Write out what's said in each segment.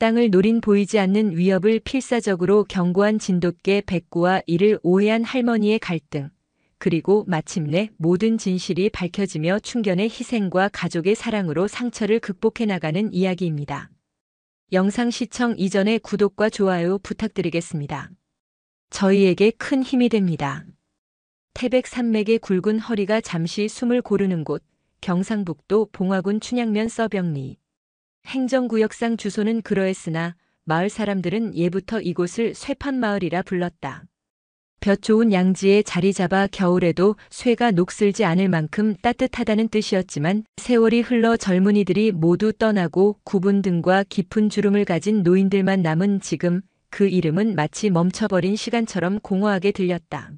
땅을 노린 보이지 않는 위협을 필사적으로 경고한 진돗개 백구와 이를 오해한 할머니의 갈등, 그리고 마침내 모든 진실이 밝혀지며 춘견의 희생과 가족의 사랑으로 상처를 극복해 나가는 이야기입니다. 영상 시청 이전에 구독과 좋아요 부탁드리겠습니다. 저희에게 큰 힘이 됩니다. 태백산맥의 굵은 허리가 잠시 숨을 고르는 곳, 경상북도 봉화군 춘향면 서병리. 행정구역상 주소는 그러했으나 마을 사람들은 예부터 이곳을 쇠판마을이라 불렀다. 볕 좋은 양지에 자리 잡아 겨울에도 쇠가 녹슬지 않을 만큼 따뜻하다는 뜻이었지만 세월이 흘러 젊은이들이 모두 떠나고 굽은 등과 깊은 주름을 가진 노인들만 남은 지금 그 이름은 마치 멈춰버린 시간처럼 공허하게 들렸다.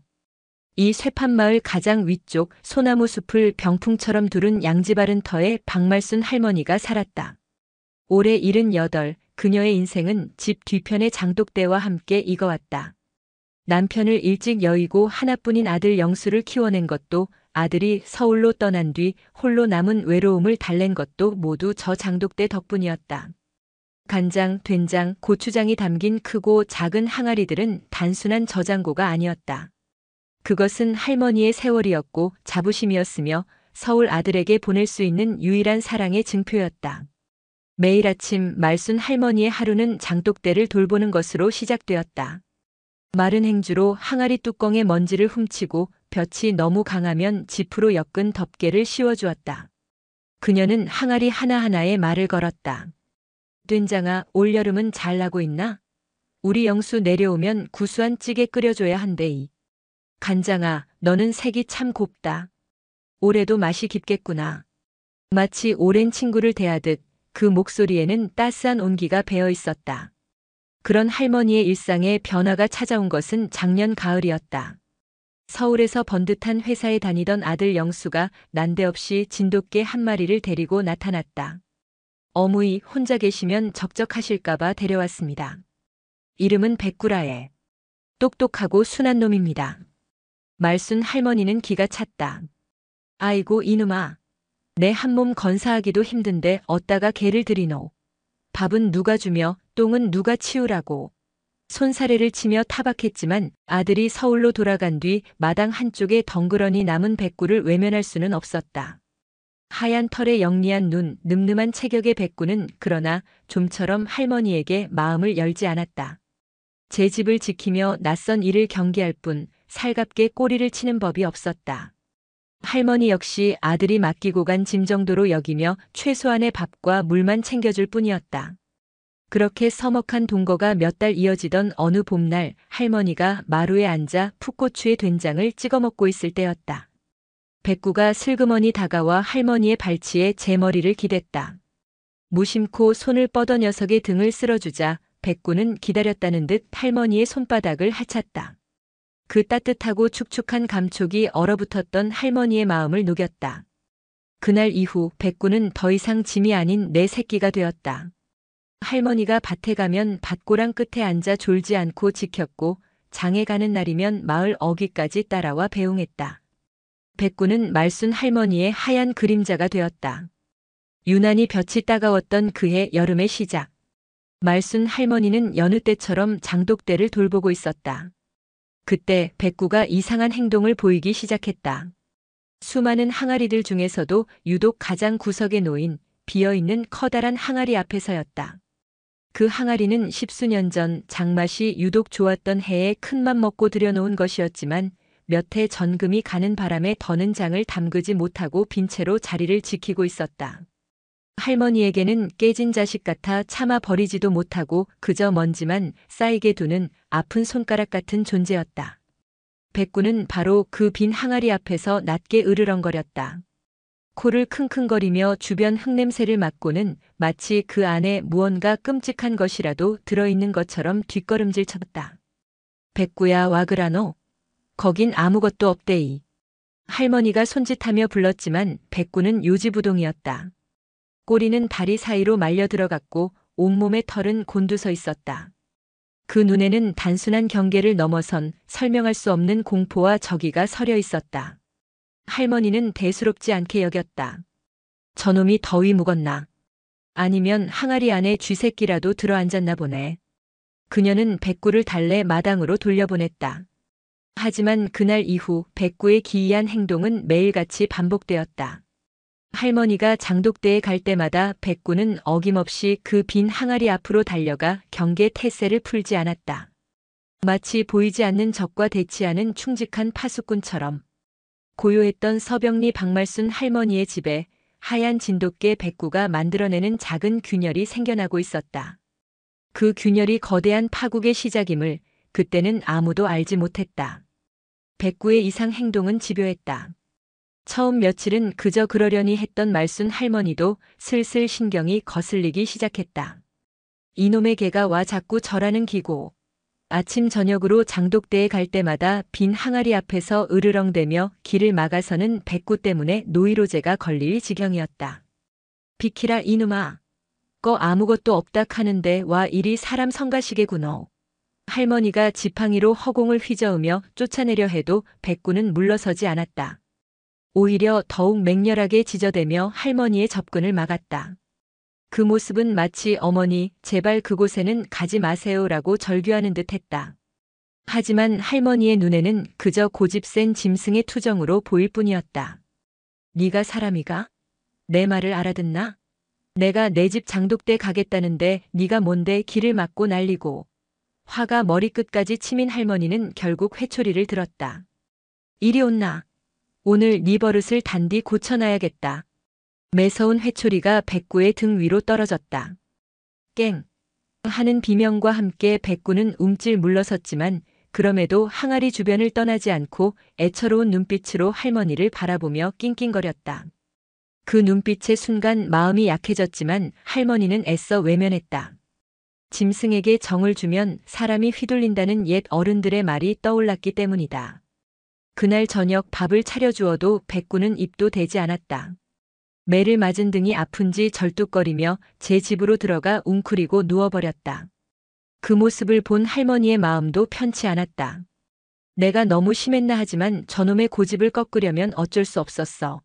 이 쇠판마을 가장 위쪽 소나무 숲을 병풍처럼 두른 양지바른 터에 박말순 할머니가 살았다. 올해 78, 그녀의 인생은 집 뒤편의 장독대와 함께 익어왔다. 남편을 일찍 여의고 하나뿐인 아들 영수를 키워낸 것도, 아들이 서울로 떠난 뒤 홀로 남은 외로움을 달랜 것도 모두 저 장독대 덕분이었다. 간장, 된장, 고추장이 담긴 크고 작은 항아리들은 단순한 저장고가 아니었다. 그것은 할머니의 세월이었고 자부심이었으며 서울 아들에게 보낼 수 있는 유일한 사랑의 증표였다. 매일 아침 말순 할머니의 하루는 장독대를 돌보는 것으로 시작되었다. 마른 행주로 항아리 뚜껑에 먼지를 훔치고 볕이 너무 강하면 지프로 엮은 덮개를 씌워주었다. 그녀는 항아리 하나하나에 말을 걸었다. 된장아, 올여름은 잘 나고 있나? 우리 영수 내려오면 구수한 찌개 끓여줘야 한대이. 간장아, 너는 색이 참 곱다. 올해도 맛이 깊겠구나. 마치 오랜 친구를 대하듯 그 목소리에는 따스한 온기가 배어 있었다. 그런 할머니의 일상에 변화가 찾아온 것은 작년 가을이었다. 서울에서 번듯한 회사에 다니던 아들 영수가 난데없이 진돗개 한 마리를 데리고 나타났다. 어머니 혼자 계시면 적적하실까봐 데려왔습니다. 이름은 백구라에. 똑똑하고 순한 놈입니다. 말순 할머니는 기가 찼다. 아이고 이놈아. 내 한몸 건사하기도 힘든데 어디다가 개를 들이노. 밥은 누가 주며 똥은 누가 치우라고. 손사래를 치며 타박했지만 아들이 서울로 돌아간 뒤 마당 한쪽에 덩그러니 남은 백구를 외면할 수는 없었다. 하얀 털에 영리한 눈, 늠름한 체격의 백구는 그러나 좀처럼 할머니에게 마음을 열지 않았다. 제 집을 지키며 낯선 일을 경계할 뿐 살갑게 꼬리를 치는 법이 없었다. 할머니 역시 아들이 맡기고 간 짐 정도로 여기며 최소한의 밥과 물만 챙겨줄 뿐이었다. 그렇게 서먹한 동거가 몇 달 이어지던 어느 봄날 할머니가 마루에 앉아 풋고추에 된장을 찍어 먹고 있을 때였다. 백구가 슬그머니 다가와 할머니의 발치에 제 머리를 기댔다. 무심코 손을 뻗어 녀석의 등을 쓸어주자 백구는 기다렸다는 듯 할머니의 손바닥을 헤찼다. 그 따뜻하고 축축한 감촉이 얼어붙었던 할머니의 마음을 녹였다. 그날 이후 백구는 더 이상 짐이 아닌 내 새끼가 되었다. 할머니가 밭에 가면 밭고랑 끝에 앉아 졸지 않고 지켰고 장에 가는 날이면 마을 어귀까지 따라와 배웅했다. 백구는 말순 할머니의 하얀 그림자가 되었다. 유난히 볕이 따가웠던 그해 여름의 시작. 말순 할머니는 여느 때처럼 장독대를 돌보고 있었다. 그때 백구가 이상한 행동을 보이기 시작했다. 수많은 항아리들 중에서도 유독 가장 구석에 놓인 비어있는 커다란 항아리 앞에 서였다. 그 항아리는 십수년 전 장맛이 유독 좋았던 해에 큰맘 먹고 들여놓은 것이었지만 몇 해 전금이 가는 바람에 더는 장을 담그지 못하고 빈 채로 자리를 지키고 있었다. 할머니에게는 깨진 자식 같아 참아 버리지도 못하고 그저 먼지만 쌓이게 두는 아픈 손가락 같은 존재였다. 백구는 바로 그 빈 항아리 앞에서 낮게 으르렁거렸다. 코를 킁킁거리며 주변 흙냄새를 맡고는 마치 그 안에 무언가 끔찍한 것이라도 들어있는 것처럼 뒷걸음질 쳤다. 백구야 와그라노. 거긴 아무것도 없대이. 할머니가 손짓하며 불렀지만 백구는 요지부동이었다. 꼬리는 다리 사이로 말려 들어갔고 온몸의 털은 곤두서 있었다. 그 눈에는 단순한 경계를 넘어선 설명할 수 없는 공포와 적의가 서려 있었다. 할머니는 대수롭지 않게 여겼다. 저놈이 더위 묵었나. 아니면 항아리 안에 쥐새끼라도 들어앉았나 보네. 그녀는 백구를 달래 마당으로 돌려보냈다. 하지만 그날 이후 백구의 기이한 행동은 매일같이 반복되었다. 할머니가 장독대에 갈 때마다 백구는 어김없이 그 빈 항아리 앞으로 달려가 경계 태세를 풀지 않았다. 마치 보이지 않는 적과 대치하는 충직한 파수꾼처럼. 고요했던 서병리 박말순 할머니의 집에 하얀 진돗개 백구가 만들어내는 작은 균열이 생겨나고 있었다. 그 균열이 거대한 파국의 시작임을 그때는 아무도 알지 못했다. 백구의 이상 행동은 집요했다. 처음 며칠은 그저 그러려니 했던 말순 할머니도 슬슬 신경이 거슬리기 시작했다. 이놈의 개가 와 자꾸 절하는 기고. 아침 저녁으로 장독대에 갈 때마다 빈 항아리 앞에서 으르렁대며 길을 막아서는 백구 때문에 노이로제가 걸릴 지경이었다. 비키라 이놈아. 거 아무것도 없다 카는데 와 이리 사람 성가시게구너. 할머니가 지팡이로 허공을 휘저으며 쫓아내려 해도 백구는 물러서지 않았다. 오히려 더욱 맹렬하게 지저대며 할머니의 접근을 막았다. 그 모습은 마치 어머니, 제발 그곳에는 가지 마세요라고 절규하는 듯 했다. 하지만 할머니의 눈에는 그저 고집센 짐승의 투정으로 보일 뿐이었다. 네가 사람이가? 내 말을 알아듣나? 내가 내 집 장독대 가겠다는데 네가 뭔데 길을 막고 난리고. 화가 머리끝까지 치민 할머니는 결국 회초리를 들었다. 이리 온나. 오늘 네 버릇을 단디 고쳐놔야겠다. 매서운 회초리가 백구의 등 위로 떨어졌다. 깽 하는 비명과 함께 백구는 움찔 물러섰지만 그럼에도 항아리 주변을 떠나지 않고 애처로운 눈빛으로 할머니를 바라보며 낑낑거렸다. 그 눈빛의 순간 마음이 약해졌지만 할머니는 애써 외면했다. 짐승에게 정을 주면 사람이 휘둘린다는 옛 어른들의 말이 떠올랐기 때문이다. 그날 저녁 밥을 차려주어도 백구는 입도 대지 않았다. 매를 맞은 등이 아픈지 절뚝거리며 제 집으로 들어가 웅크리고 누워버렸다. 그 모습을 본 할머니의 마음도 편치 않았다. 내가 너무 심했나 하지만 저놈의 고집을 꺾으려면 어쩔 수 없었어.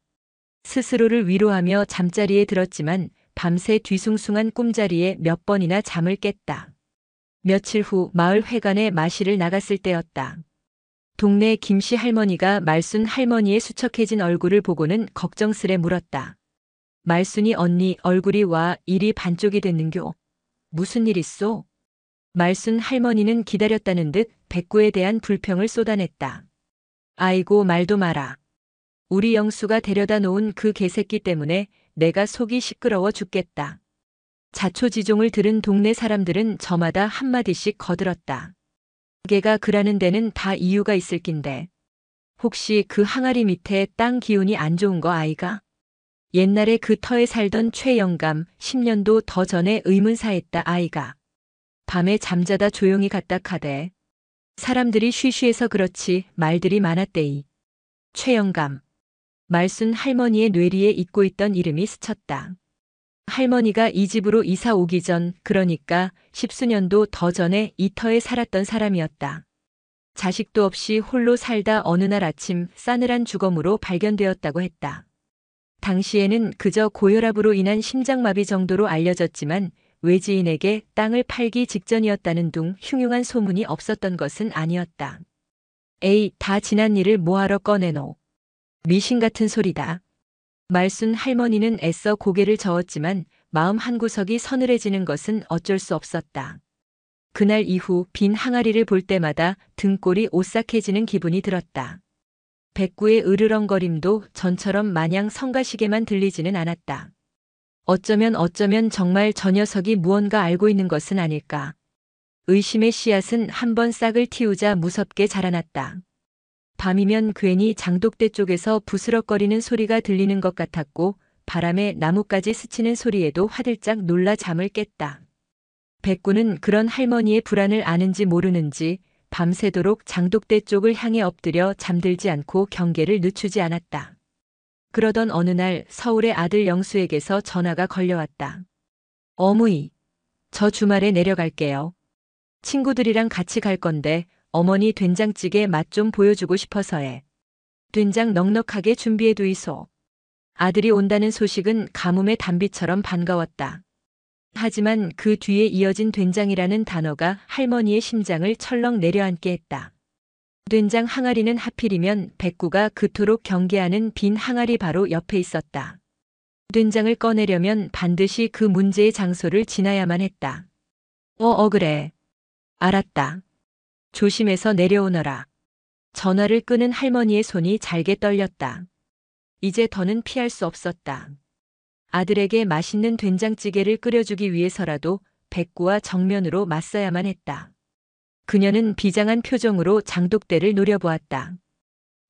스스로를 위로하며 잠자리에 들었지만 밤새 뒤숭숭한 꿈자리에 몇 번이나 잠을 깼다. 며칠 후 마을 회관에 마시를 나갔을 때였다. 동네 김씨 할머니가 말순 할머니의 수척해진 얼굴을 보고는 걱정스레 물었다. 말순이 언니 얼굴이 와 이리 반쪽이 됐는교. 무슨 일 있소? 말순 할머니는 기다렸다는 듯 백구에 대한 불평을 쏟아냈다. 아이고 말도 마라. 우리 영수가 데려다 놓은 그 개새끼 때문에 내가 속이 시끄러워 죽겠다. 자초지종을 들은 동네 사람들은 저마다 한마디씩 거들었다. 개가 그라는 데는 다 이유가 있을 낀데. 혹시 그 항아리 밑에 땅 기운이 안 좋은 거 아이가? 옛날에 그 터에 살던 최영감 10년도 더 전에 의문사했다 아이가. 밤에 잠자다 조용히 갔다 카대. 사람들이 쉬쉬해서 그렇지 말들이 많았대이. 최영감. 말순 할머니의 뇌리에 잊고 있던 이름이 스쳤다. 할머니가 이 집으로 이사 오기 전, 그러니까 10수년도 더 전에 이 터에 살았던 사람이었다. 자식도 없이 홀로 살다 어느 날 아침 싸늘한 주검으로 발견되었다고 했다. 당시에는 그저 고혈압으로 인한 심장마비 정도로 알려졌지만 외지인에게 땅을 팔기 직전이었다는 둥 흉흉한 소문이 없었던 것은 아니었다. 에이, 다 지난 일을 뭐하러 꺼내노. 미신 같은 소리다. 말순 할머니는 애써 고개를 저었지만 마음 한구석이 서늘해지는 것은 어쩔 수 없었다. 그날 이후 빈 항아리를 볼 때마다 등골이 오싹해지는 기분이 들었다. 백구의 으르렁거림도 전처럼 마냥 성가시게만 들리지는 않았다. 어쩌면 정말 저 녀석이 무언가 알고 있는 것은 아닐까. 의심의 씨앗은 한번 싹을 틔우자 무섭게 자라났다. 밤이면 괜히 장독대 쪽에서 부스럭거리는 소리가 들리는 것 같았고 바람에 나뭇가지 스치는 소리에도 화들짝 놀라 잠을 깼다. 백구는 그런 할머니의 불안을 아는지 모르는지 밤새도록 장독대 쪽을 향해 엎드려 잠들지 않고 경계를 늦추지 않았다. 그러던 어느 날 서울의 아들 영수에게서 전화가 걸려왔다. 어머니, 저 주말에 내려갈게요. 친구들이랑 같이 갈 건데 어머니 된장찌개 맛 좀 보여주고 싶어서 해. 된장 넉넉하게 준비해 두이소. 아들이 온다는 소식은 가뭄의 단비처럼 반가웠다. 하지만 그 뒤에 이어진 된장이라는 단어가 할머니의 심장을 철렁 내려앉게 했다. 된장 항아리는 하필이면 백구가 그토록 경계하는 빈 항아리 바로 옆에 있었다. 된장을 꺼내려면 반드시 그 문제의 장소를 지나야만 했다. 그래. 알았다. 조심해서 내려오너라. 전화를 끄는 할머니의 손이 잘게 떨렸다. 이제 더는 피할 수 없었다. 아들에게 맛있는 된장찌개를 끓여주기 위해서라도 백구와 정면으로 맞서야만 했다. 그녀는 비장한 표정으로 장독대를 노려보았다.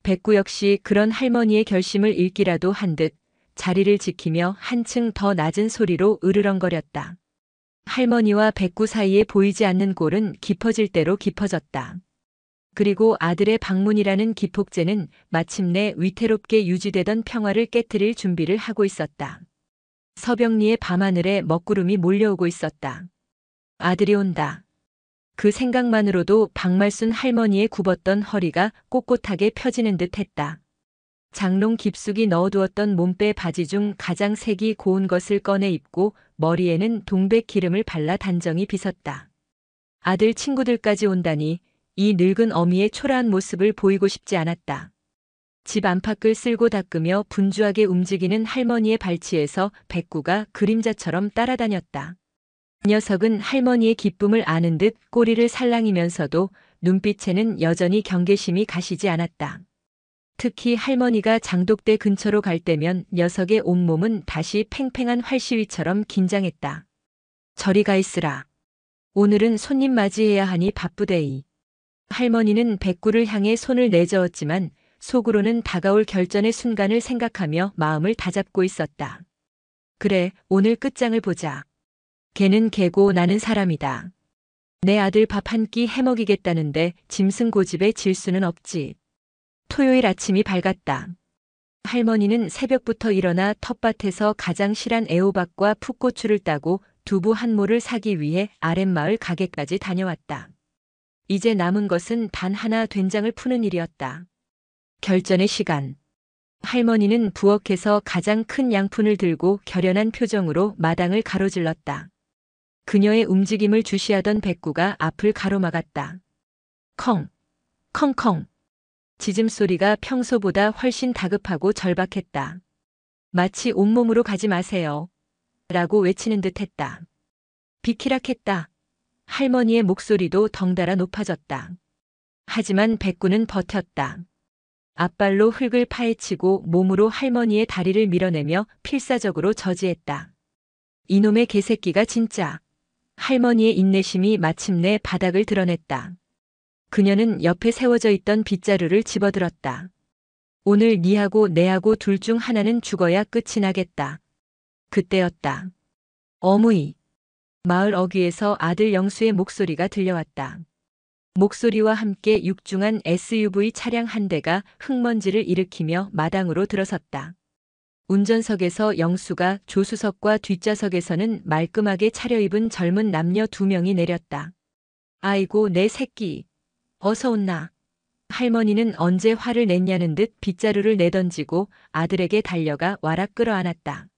백구 역시 그런 할머니의 결심을 읽기라도 한 듯 자리를 지키며 한층 더 낮은 소리로 으르렁거렸다. 할머니와 백구 사이에 보이지 않는 골은 깊어질 대로 깊어졌다. 그리고 아들의 방문이라는 기폭제는 마침내 위태롭게 유지되던 평화를 깨트릴 준비를 하고 있었다. 서병리의 밤하늘에 먹구름이 몰려오고 있었다. 아들이 온다. 그 생각만으로도 박말순 할머니의 굽었던 허리가 꼿꼿하게 펴지는 듯 했다. 장롱 깊숙이 넣어두었던 몸빼 바지 중 가장 색이 고운 것을 꺼내 입고 머리에는 동백 기름을 발라 단정히 빗었다. 아들 친구들까지 온다니 이 늙은 어미의 초라한 모습을 보이고 싶지 않았다. 집 안팎을 쓸고 닦으며 분주하게 움직이는 할머니의 발치에서 백구가 그림자처럼 따라다녔다. 녀석은 할머니의 기쁨을 아는 듯 꼬리를 살랑이면서도 눈빛에는 여전히 경계심이 가시지 않았다. 특히 할머니가 장독대 근처로 갈 때면 녀석의 온몸은 다시 팽팽한 활시위처럼 긴장했다. 저리 가 있으라. 오늘은 손님 맞이해야 하니 바쁘대이. 할머니는 백구를 향해 손을 내저었지만 속으로는 다가올 결전의 순간을 생각하며 마음을 다잡고 있었다. 그래, 오늘 끝장을 보자. 걔는 걔고 나는 사람이다. 내 아들 밥 한 끼 해먹이겠다는데 짐승 고집에 질 수는 없지. 토요일 아침이 밝았다. 할머니는 새벽부터 일어나 텃밭에서 가장 실한 애호박과 풋고추를 따고 두부 한 모를 사기 위해 아랫마을 가게까지 다녀왔다. 이제 남은 것은 단 하나 된장을 푸는 일이었다. 결전의 시간. 할머니는 부엌에서 가장 큰 양푼을 들고 결연한 표정으로 마당을 가로질렀다. 그녀의 움직임을 주시하던 백구가 앞을 가로막았다. 컹, 컹컹. 짖음소리가 평소보다 훨씬 다급하고 절박했다. 마치 온몸으로 가지 마세요. 라고 외치는 듯 했다. 비키락했다. 할머니의 목소리도 덩달아 높아졌다. 하지만 백구는 버텼다. 앞발로 흙을 파헤치고 몸으로 할머니의 다리를 밀어내며 필사적으로 저지했다. 이놈의 개새끼가 진짜. 할머니의 인내심이 마침내 바닥을 드러냈다. 그녀는 옆에 세워져 있던 빗자루를 집어들었다. 오늘 니하고 내하고 둘 중 하나는 죽어야 끝이 나겠다. 그때였다. 어무이. 마을 어귀에서 아들 영수의 목소리가 들려왔다. 목소리와 함께 육중한 SUV 차량 한 대가 흙먼지를 일으키며 마당으로 들어섰다. 운전석에서 영수가, 조수석과 뒷좌석에서는 말끔하게 차려입은 젊은 남녀 2명이 내렸다. 아이고 내 새끼. 어서 온나. 할머니는 언제 화를 냈냐는 듯 빗자루를 내던지고 아들에게 달려가 와락 끌어안았다.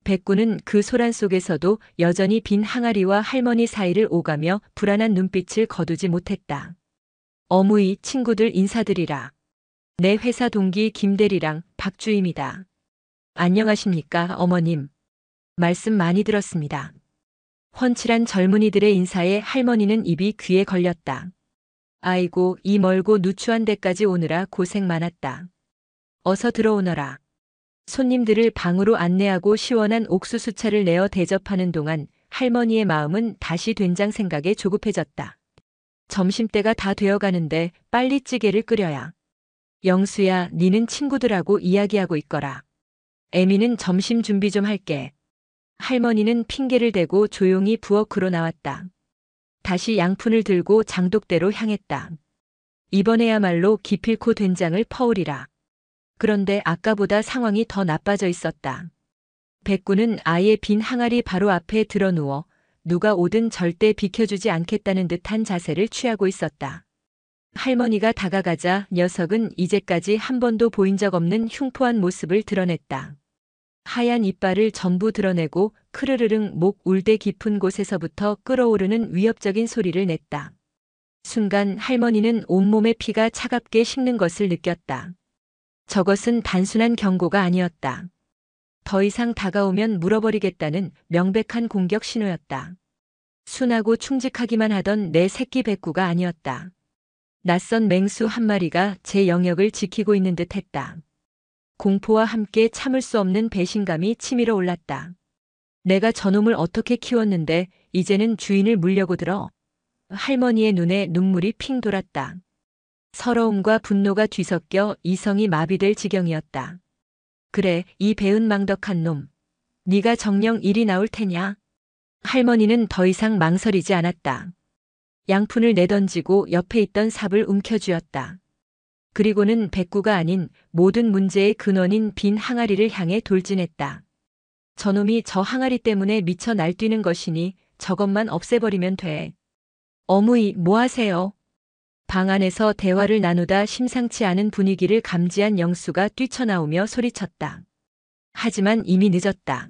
백구는 그 소란 속에서도 여전히 빈 항아리와 할머니 사이를 오가며 불안한 눈빛을 거두지 못했다. 어무이 친구들 인사드리라. 내 회사 동기 김대리랑 박주임이다. 안녕하십니까 어머님. 말씀 많이 들었습니다. 훤칠한 젊은이들의 인사에 할머니는 입이 귀에 걸렸다. 아이고 이 멀고 누추한 데까지 오느라 고생 많았다. 어서 들어오너라. 손님들을 방으로 안내하고 시원한 옥수수차를 내어 대접하는 동안 할머니의 마음은 다시 된장 생각에 조급해졌다. 점심때가 다 되어가는데 빨리 찌개를 끓여야. 영수야, 니는 친구들하고 이야기하고 있거라. 애미는 점심 준비 좀 할게. 할머니는 핑계를 대고 조용히 부엌으로 나왔다. 다시 양푼을 들고 장독대로 향했다. 이번에야말로 기필코 된장을 퍼오리라. 그런데 아까보다 상황이 더 나빠져 있었다. 백구는 아예 빈 항아리 바로 앞에 드러누워 누가 오든 절대 비켜주지 않겠다는 듯한 자세를 취하고 있었다. 할머니가 다가가자 녀석은 이제까지 한 번도 보인 적 없는 흉포한 모습을 드러냈다. 하얀 이빨을 전부 드러내고 크르르릉 목 울대 깊은 곳에서부터 끓어오르는 위협적인 소리를 냈다. 순간 할머니는 온몸의 피가 차갑게 식는 것을 느꼈다. 저것은 단순한 경고가 아니었다. 더 이상 다가오면 물어버리겠다는 명백한 공격 신호였다. 순하고 충직하기만 하던 내 새끼 백구가 아니었다. 낯선 맹수 한 마리가 제 영역을 지키고 있는 듯 했다. 공포와 함께 참을 수 없는 배신감이 치밀어 올랐다. 내가 저놈을 어떻게 키웠는데 이제는 주인을 물려고 들어. 할머니의 눈에 눈물이 핑 돌았다. 서러움과 분노가 뒤섞여 이성이 마비될 지경이었다. 그래, 이 배은망덕한 놈. 네가 정녕 이리 나올 테냐? 할머니는 더 이상 망설이지 않았다. 양푼을 내던지고 옆에 있던 삽을 움켜쥐었다. 그리고는 백구가 아닌 모든 문제의 근원인 빈 항아리를 향해 돌진했다. 저놈이 저 항아리 때문에 미쳐 날뛰는 것이니 저것만 없애버리면 돼. 어무이, 뭐하세요? 방 안에서 대화를 나누다 심상치 않은 분위기를 감지한 영수가 뛰쳐나오며 소리쳤다. 하지만 이미 늦었다.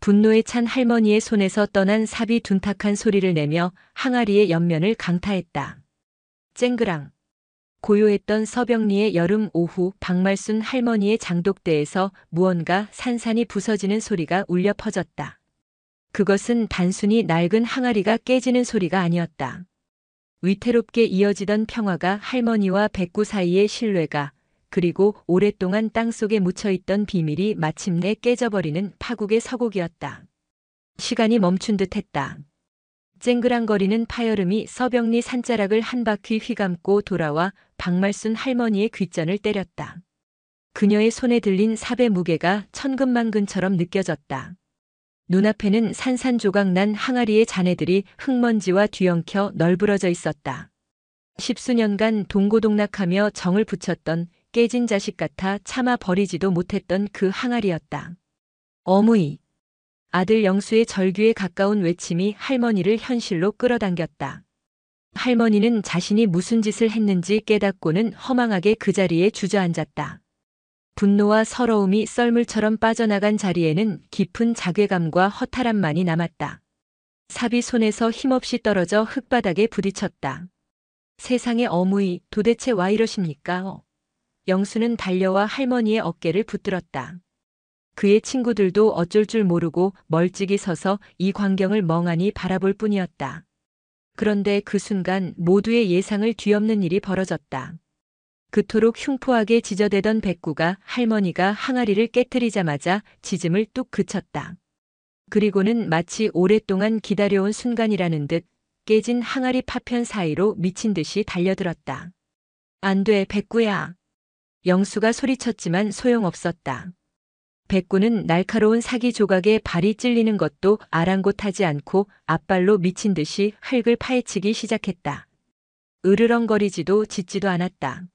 분노에 찬 할머니의 손에서 떠난 삽이 둔탁한 소리를 내며 항아리의 옆면을 강타했다. 쨍그랑. 고요했던 서병리의 여름 오후 박말순 할머니의 장독대에서 무언가 산산이 부서지는 소리가 울려 퍼졌다. 그것은 단순히 낡은 항아리가 깨지는 소리가 아니었다. 위태롭게 이어지던 평화가 할머니와 백구 사이의 신뢰가, 그리고 오랫동안 땅속에 묻혀있던 비밀이 마침내 깨져버리는 파국의 서곡이었다. 시간이 멈춘 듯 했다. 쨍그랑거리는 파여름이 서병리 산자락을 한 바퀴 휘감고 돌아와 박말순 할머니의 귓전을 때렸다. 그녀의 손에 들린 삽의 무게가 천근만근처럼 느껴졌다. 눈앞에는 산산조각난 항아리의 잔해들이 흙먼지와 뒤엉켜 널브러져 있었다. 십수년간 동고동락하며 정을 붙였던 깨진 자식 같아 참아 버리지도 못했던 그 항아리였다. 어무이. 아들 영수의 절규에 가까운 외침이 할머니를 현실로 끌어당겼다. 할머니는 자신이 무슨 짓을 했는지 깨닫고는 허망하게 그 자리에 주저앉았다. 분노와 서러움이 썰물처럼 빠져나간 자리에는 깊은 자괴감과 허탈함만이 남았다. 삽이 손에서 힘없이 떨어져 흙바닥에 부딪혔다. 세상에 어무이, 도대체 와 이러십니까? 영수는 달려와 할머니의 어깨를 붙들었다. 그의 친구들도 어쩔 줄 모르고 멀찍이 서서 이 광경을 멍하니 바라볼 뿐이었다. 그런데 그 순간 모두의 예상을 뒤엎는 일이 벌어졌다. 그토록 흉포하게 지저대던 백구가 할머니가 항아리를 깨트리자마자 짖음을 뚝 그쳤다. 그리고는 마치 오랫동안 기다려온 순간이라는 듯 깨진 항아리 파편 사이로 미친 듯이 달려들었다. 안 돼, 백구야. 영수가 소리쳤지만 소용없었다. 백구는 날카로운 사기 조각에 발이 찔리는 것도 아랑곳하지 않고 앞발로 미친 듯이 흙을 파헤치기 시작했다. 으르렁거리지도 짖지도 않았다.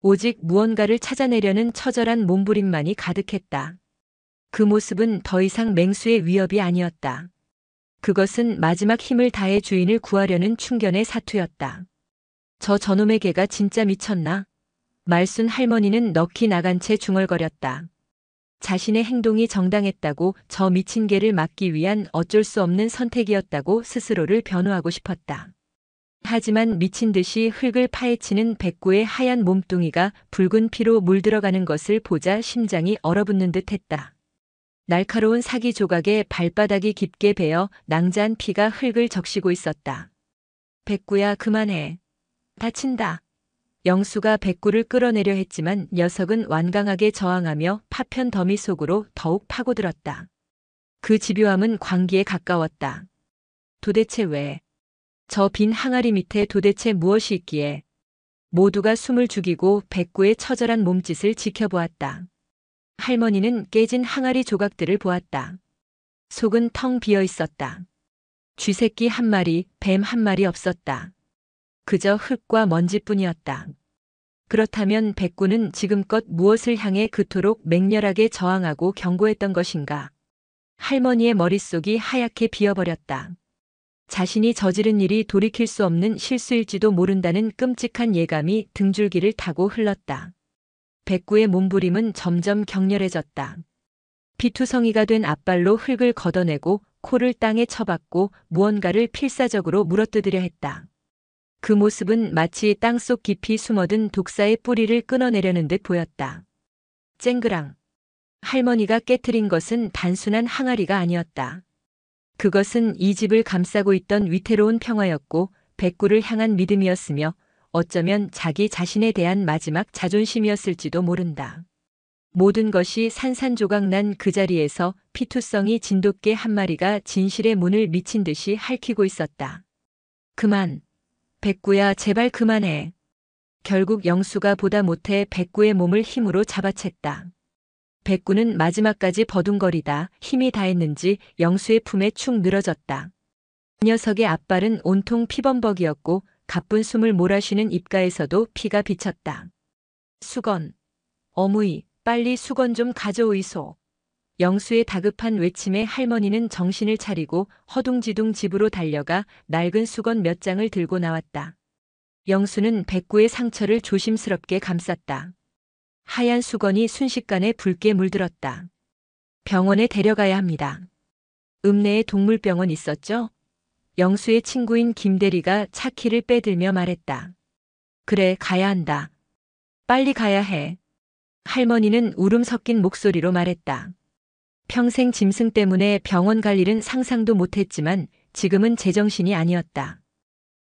오직 무언가를 찾아내려는 처절한 몸부림만이 가득했다. 그 모습은 더 이상 맹수의 위협이 아니었다. 그것은 마지막 힘을 다해 주인을 구하려는 충견의 사투였다. 저놈의 개가 진짜 미쳤나? 말순 할머니는 넋이 나간 채 중얼거렸다. 자신의 행동이 정당했다고 저 미친 개를 막기 위한 어쩔 수 없는 선택이었다고 스스로를 변호하고 싶었다. 하지만 미친 듯이 흙을 파헤치는 백구의 하얀 몸뚱이가 붉은 피로 물들어가는 것을 보자 심장이 얼어붙는 듯 했다. 날카로운 사기 조각에 발바닥이 깊게 베어 낭자한 피가 흙을 적시고 있었다. 백구야, 그만해. 다친다. 영수가 백구를 끌어내려 했지만 녀석은 완강하게 저항하며 파편 더미 속으로 더욱 파고들었다. 그 집요함은 광기에 가까웠다. 도대체 왜? 저 빈 항아리 밑에 도대체 무엇이 있기에? 모두가 숨을 죽이고 백구의 처절한 몸짓을 지켜보았다. 할머니는 깨진 항아리 조각들을 보았다. 속은 텅 비어 있었다. 쥐새끼 한 마리, 뱀 한 마리 없었다. 그저 흙과 먼지뿐이었다. 그렇다면 백구는 지금껏 무엇을 향해 그토록 맹렬하게 저항하고 경고했던 것인가? 할머니의 머릿속이 하얗게 비어버렸다. 자신이 저지른 일이 돌이킬 수 없는 실수일지도 모른다는 끔찍한 예감이 등줄기를 타고 흘렀다. 백구의 몸부림은 점점 격렬해졌다. 피투성이가 된 앞발로 흙을 걷어내고 코를 땅에 쳐박고 무언가를 필사적으로 물어뜯으려 했다. 그 모습은 마치 땅속 깊이 숨어든 독사의 뿌리를 끊어내려는 듯 보였다. 쨍그랑. 할머니가 깨트린 것은 단순한 항아리가 아니었다. 그것은 이 집을 감싸고 있던 위태로운 평화였고 백구를 향한 믿음이었으며 어쩌면 자기 자신에 대한 마지막 자존심이었을지도 모른다. 모든 것이 산산조각 난 그 자리에서 피투성이 진돗개 한 마리가 진실의 문을 미친 듯이 핥히고 있었다. 그만. 백구야, 제발 그만해. 결국 영수가 보다 못해 백구의 몸을 힘으로 잡아챘다. 백구는 마지막까지 버둥거리다 힘이 다했는지 영수의 품에 축 늘어졌다. 녀석의 앞발은 온통 피범벅이었고 가쁜 숨을 몰아쉬는 입가에서도 피가 비쳤다. 수건. 어무이, 빨리 수건 좀 가져오이소. 영수의 다급한 외침에 할머니는 정신을 차리고 허둥지둥 집으로 달려가 낡은 수건 몇 장을 들고 나왔다. 영수는 백구의 상처를 조심스럽게 감쌌다. 하얀 수건이 순식간에 붉게 물들었다. 병원에 데려가야 합니다. 읍내에 동물병원 있었죠? 영수의 친구인 김대리가 차 키를 빼들며 말했다. 그래, 가야 한다. 빨리 가야 해. 할머니는 울음 섞인 목소리로 말했다. 평생 짐승 때문에 병원 갈 일은 상상도 못했지만 지금은 제정신이 아니었다.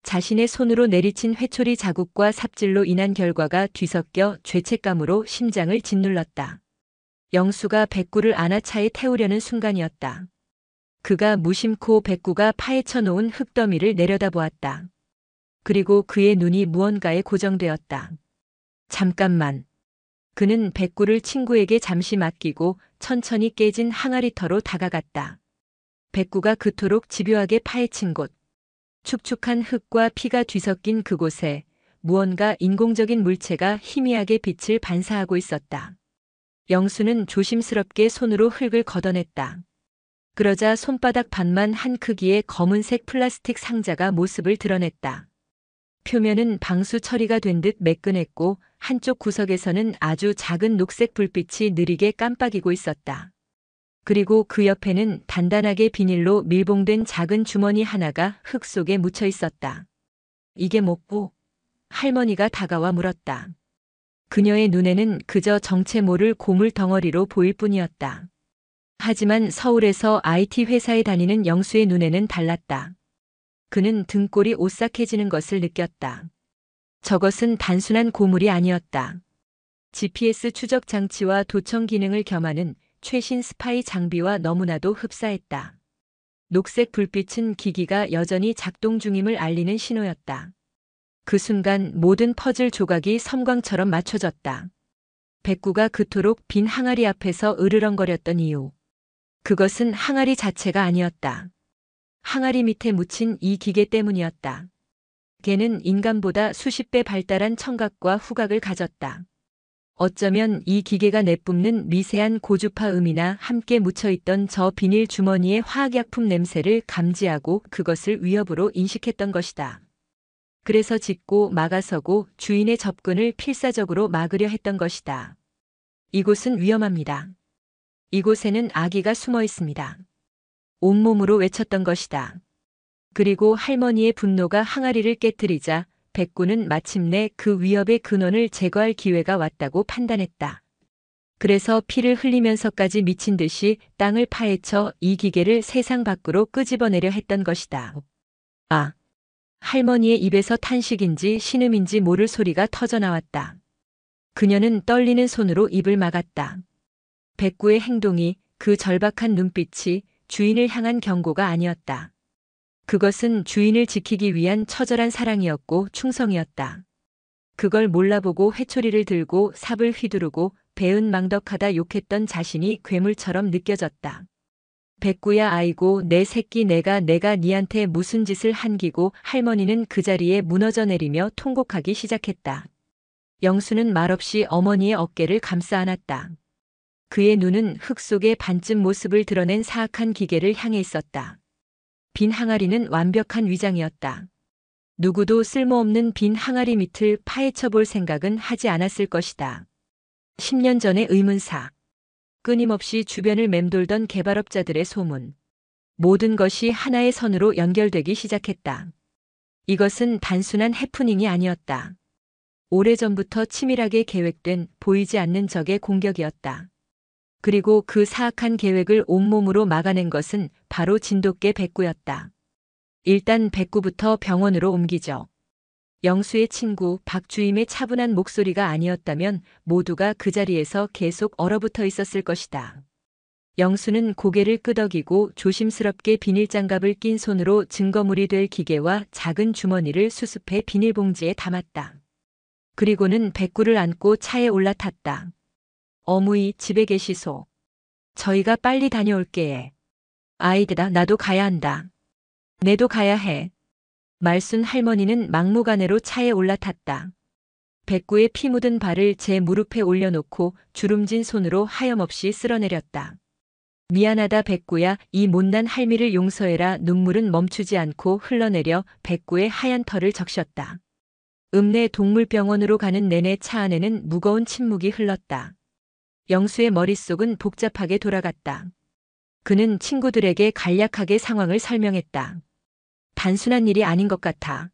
자신의 손으로 내리친 회초리 자국과 삽질로 인한 결과가 뒤섞여 죄책감으로 심장을 짓눌렀다. 영수가 백구를 안아 차에 태우려는 순간이었다. 그가 무심코 백구가 파헤쳐 놓은 흙더미를 내려다보았다. 그리고 그의 눈이 무언가에 고정되었다. 잠깐만. 그는 백구를 친구에게 잠시 맡기고 천천히 깨진 항아리터로 다가갔다. 백구가 그토록 집요하게 파헤친 곳. 축축한 흙과 피가 뒤섞인 그곳에 무언가 인공적인 물체가 희미하게 빛을 반사하고 있었다. 영수는 조심스럽게 손으로 흙을 걷어냈다. 그러자 손바닥 반만 한 크기의 검은색 플라스틱 상자가 모습을 드러냈다. 표면은 방수 처리가 된 듯 매끈했고 한쪽 구석에서는 아주 작은 녹색 불빛이 느리게 깜빡이고 있었다. 그리고 그 옆에는 단단하게 비닐로 밀봉된 작은 주머니 하나가 흙 속에 묻혀 있었다. 이게 뭐고? 할머니가 다가와 물었다. 그녀의 눈에는 그저 정체 모를 고물 덩어리로 보일 뿐이었다. 하지만 서울에서 IT 회사에 다니는 영수의 눈에는 달랐다. 그는 등골이 오싹해지는 것을 느꼈다. 저것은 단순한 고물이 아니었다. GPS 추적 장치와 도청 기능을 겸하는 최신 스파이 장비와 너무나도 흡사했다. 녹색 불빛은 기기가 여전히 작동 중임을 알리는 신호였다. 그 순간 모든 퍼즐 조각이 섬광처럼 맞춰졌다. 백구가 그토록 빈 항아리 앞에서 으르렁거렸던 이유. 그것은 항아리 자체가 아니었다. 항아리 밑에 묻힌 이 기계 때문이었다. 걔는 인간보다 수십 배 발달한 청각과 후각을 가졌다. 어쩌면 이 기계가 내뿜는 미세한 고주파 음이나 함께 묻혀있던 저 비닐 주머니의 화학약품 냄새를 감지하고 그것을 위협으로 인식했던 것이다. 그래서 짖고 막아서고 주인의 접근을 필사적으로 막으려 했던 것이다. 이곳은 위험합니다. 이곳에는 아기가 숨어 있습니다. 온몸으로 외쳤던 것이다. 그리고 할머니의 분노가 항아리를 깨트리자 백구는 마침내 그 위협의 근원을 제거할 기회가 왔다고 판단했다. 그래서 피를 흘리면서까지 미친 듯이 땅을 파헤쳐 이 기계를 세상 밖으로 끄집어내려 했던 것이다. 아! 할머니의 입에서 탄식인지 신음인지 모를 소리가 터져나왔다. 그녀는 떨리는 손으로 입을 막았다. 백구의 행동이, 그 절박한 눈빛이 주인을 향한 경고가 아니었다. 그것은 주인을 지키기 위한 처절한 사랑이었고 충성이었다. 그걸 몰라보고 회초리를 들고 삽을 휘두르고 배은망덕하다 욕했던 자신이 괴물처럼 느껴졌다. 백구야, 아이고 내 새끼, 내가 니한테 무슨 짓을 한기고. 할머니는 그 자리에 무너져 내리며 통곡하기 시작했다. 영수는 말없이 어머니의 어깨를 감싸 안았다. 그의 눈은 흙 속의 반쯤 모습을 드러낸 사악한 기계를 향해 있었다. 빈 항아리는 완벽한 위장이었다. 누구도 쓸모없는 빈 항아리 밑을 파헤쳐 볼 생각은 하지 않았을 것이다. 10년 전의 의문사. 끊임없이 주변을 맴돌던 개발업자들의 소문. 모든 것이 하나의 선으로 연결되기 시작했다. 이것은 단순한 해프닝이 아니었다. 오래전부터 치밀하게 계획된 보이지 않는 적의 공격이었다. 그리고 그 사악한 계획을 온몸으로 막아낸 것은 바로 진돗개 백구였다. 일단 백구부터 병원으로 옮기죠. 영수의 친구 박주임의 차분한 목소리가 아니었다면 모두가 그 자리에서 계속 얼어붙어 있었을 것이다. 영수는 고개를 끄덕이고 조심스럽게 비닐장갑을 낀 손으로 증거물이 될 기계와 작은 주머니를 수습해 비닐봉지에 담았다. 그리고는 백구를 안고 차에 올라탔다. 어머니 집에 계시소. 저희가 빨리 다녀올게. 아이들아 나도 가야 한다. 내도 가야 해. 말순 할머니는 막무가내로 차에 올라탔다. 백구의 피 묻은 발을 제 무릎에 올려놓고 주름진 손으로 하염없이 쓸어내렸다. 미안하다 백구야, 이 못난 할미를 용서해라. 눈물은 멈추지 않고 흘러내려 백구의 하얀 털을 적셨다. 읍내 동물병원으로 가는 내내 차 안에는 무거운 침묵이 흘렀다. 영수의 머릿속은 복잡하게 돌아갔다. 그는 친구들에게 간략하게 상황을 설명했다. 단순한 일이 아닌 것 같아.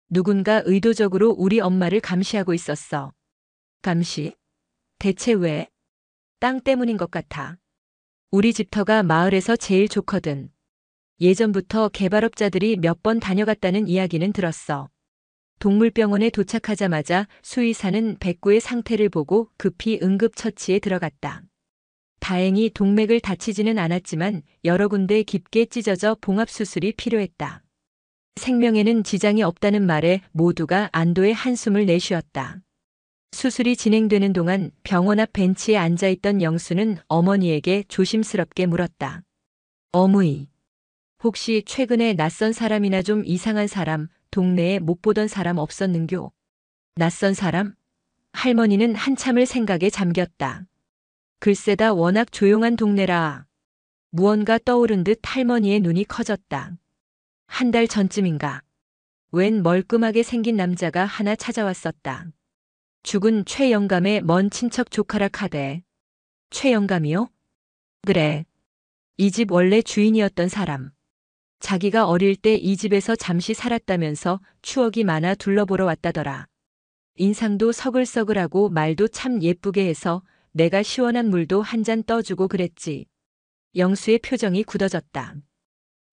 누군가 의도적으로 우리 엄마를 감시하고 있었어. 감시? 대체 왜? 땅 때문인 것 같아. 우리 집터가 마을에서 제일 좋거든. 예전부터 개발업자들이 몇 번 다녀갔다는 이야기는 들었어. 동물병원에 도착하자마자 수의사는 백구의 상태를 보고 급히 응급처치에 들어갔다. 다행히 동맥을 다치지는 않았지만 여러 군데 깊게 찢어져 봉합수술이 필요했다. 생명에는 지장이 없다는 말에 모두가 안도의 한숨을 내쉬었다. 수술이 진행되는 동안 병원 앞 벤치에 앉아있던 영수는 어머니에게 조심스럽게 물었다. 어머니, 혹시 최근에 낯선 사람이나 좀 이상한 사람, 동네에 못 보던 사람 없었는교? 낯선 사람? 할머니는 한참을 생각에 잠겼다. 글쎄다 워낙 조용한 동네라. 무언가 떠오른 듯 할머니의 눈이 커졌다. 한 달 전쯤인가. 웬 멀끔하게 생긴 남자가 하나 찾아왔었다. 죽은 최 영감의 먼 친척 조카라 카대. 최 영감이요? 그래. 이 집 원래 주인이었던 사람. 자기가 어릴 때 이 집에서 잠시 살았다면서 추억이 많아 둘러보러 왔다더라. 인상도 서글서글하고 말도 참 예쁘게 해서 내가 시원한 물도 한 잔 떠주고 그랬지. 영수의 표정이 굳어졌다.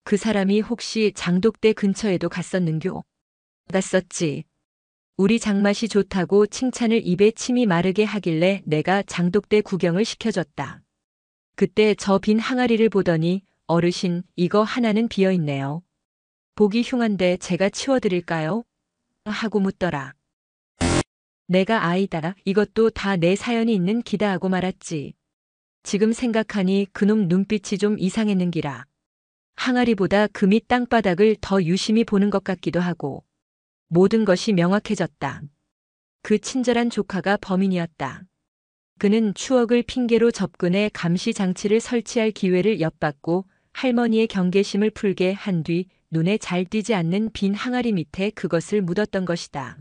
그 사람이 혹시 장독대 근처에도 갔었는교? 갔었지. 우리 장맛이 좋다고 칭찬을 입에 침이 마르게 하길래 내가 장독대 구경을 시켜줬다. 그때 저 빈 항아리를 보더니 어르신 이거 하나는 비어있네요. 보기 흉한데 제가 치워드릴까요? 하고 묻더라. 내가 아이다. 이것도 다 내 사연이 있는 기다 하고 말았지. 지금 생각하니 그놈 눈빛이 좀 이상했는기라. 항아리보다 그 밑 땅바닥을 더 유심히 보는 것 같기도 하고. 모든 것이 명확해졌다. 그 친절한 조카가 범인이었다. 그는 추억을 핑계로 접근해 감시 장치를 설치할 기회를 엿봤고 할머니의 경계심을 풀게 한 뒤 눈에 잘 띄지 않는 빈 항아리 밑에 그것을 묻었던 것이다.